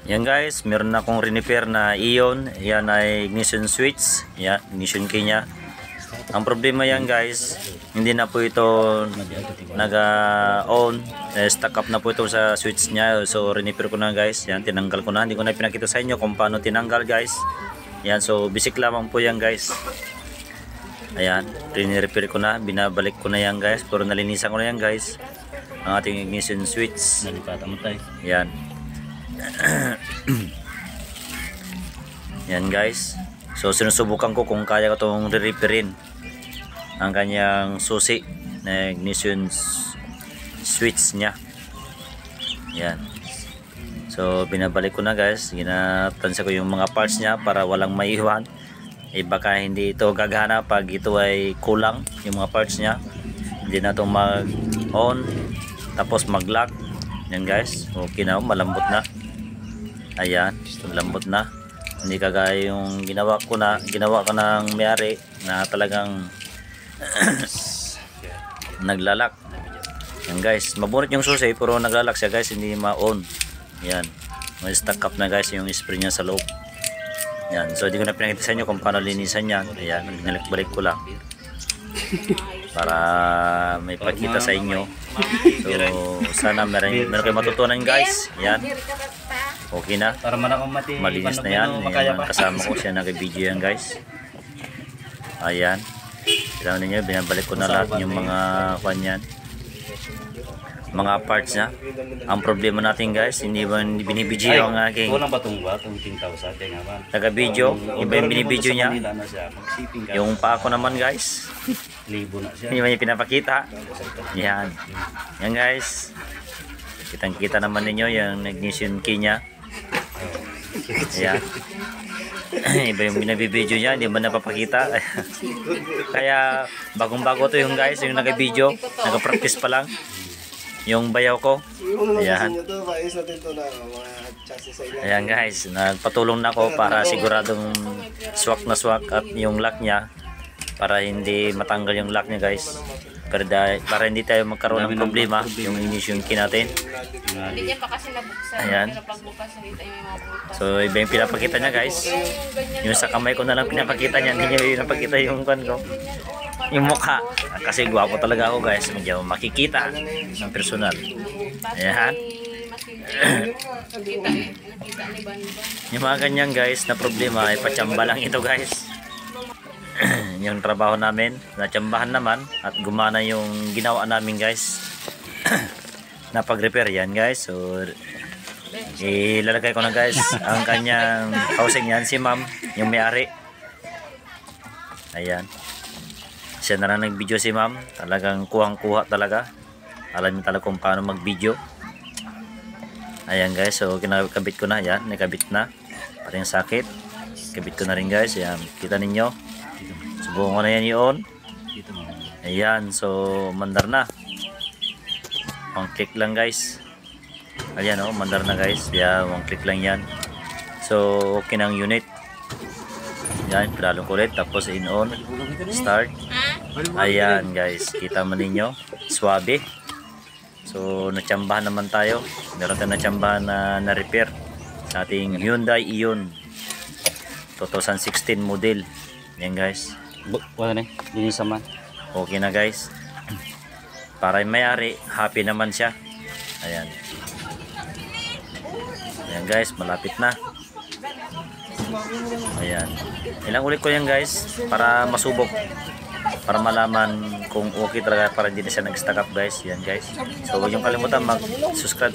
Yan guys, meron na akong repair na Ion. Yan ay ignition switch. Yan, ignition key nya. Ang problema yan guys, hindi na po ito naga-on. Stuck up na po ito sa switch nya. So repair ko na guys. Yan, tinanggal ko na. Hindi ko na pinakita sa inyo kung paano tinanggal guys. Yan, so basic lamang po yan guys. Ayan, repair ko na. Binabalik ko na yan guys. Pero nalinisan ko na yan guys. Ang ating ignition switch. Yan. Yan guys. So sinusubukan ko kung kaya ko itong re-repairin ang kanyang susi na ignition switch nya. Yan. So binabalik ko na guys. Ginatansya ko yung mga parts nya para walang maiwan. Baka hindi ito gagana pag ito ay kulang yung mga parts nya. Hindi na ito mag-on tapos mag-lock. Yan guys. Okay na, malambot na. Ayan, malambot na. Hindi kagaya yung ginawa ko ng may-ari na talagang naglalak. Yan guys, mabunot yung susi pero naglalak siya guys, hindi ma-on. Yan, may stuck up na guys yung spring niya sa loob. Yan, so hindi ko na pinakita sa inyo kung paano linisan yan. Ayan, binalik-balik ko lang para may pakita sa inyo. So sana meron kayo matutunan guys. Yan, okay na, malinis na yan. Yan, kasama ko siya nag-video yan guys. Ayan, kailangan ninyo, binabalik ko na lahat yung mga kanyan, mga parts nya. Ang problema natin guys, hindi ba binibidyo ang aking taga-video. Iba yung binibidyo niya. Yung pa ako naman guys, hindi ba yung pinapakita. Yan, yan guys, kitang kita naman ninyo yung ignition key nya. Ayan. Iba yung binabibidyo niya, hindi ba napapakita. Kaya bagong bago to yung guys, yung nag-video, nag-practice pa lang yung bayaw ko. Ayan. Ayan guys, nagpatulong na ako para siguradong swak na swak at yung lock niya, para hindi matanggal yung lock niya guys. Para hindi tayo magkaroon ng problema yung ignition key natin. Hindi niya pa kasi nabuksan. Ayan. So iba yung pinapakita niya guys. Yung sa kamay ko na lang pinapakita niya, hindi niya pinapakita yung yung mukha. Kasi gwapo talaga ako guys, medyo makikita ng personal. Ayan. Yung mga ganyan guys na problema ay patsamba lang ito guys. Yung trabaho namin, natsambahan naman at gumana yung ginawa namin guys na pag-repair yan guys. So ilalagay ko na guys ang kanyang housing yan, si ma'am, yung may-ari. Ayan, siya na lang nag-video si ma'am, talagang kuhang-kuha talaga, alam niyo talaga kung paano mag-video. Ayan guys, so kinakabit ko na yan, nakabit na pati yung sakit, kabit ko na rin guys. Ayan, kita ninyo, subukan ko na yan i-on. Ayan, so mandar na, one click lang guys. Ayan o, mandar na guys. Yeah, one click lang yan. So okay na ang unit. Ayan, pinalong ko ulit, tapos in on, start. Ayan guys, kita man ninyo, swabe. So natsambahan naman tayo. Meron tayong natsambahan na repair sa ating Hyundai Ion 2016 model. Ayan guys, okay na guys. Para yung may-ari, happy naman siya. Ayan. Ayan guys, malapit na. Ayan. Ilang ulit ko yan guys para masubok, para malaman kung okay talaga, para hindi na siya nag-stack up guys. Yan guys. So huwag niyong kalimutan mag-subscribe.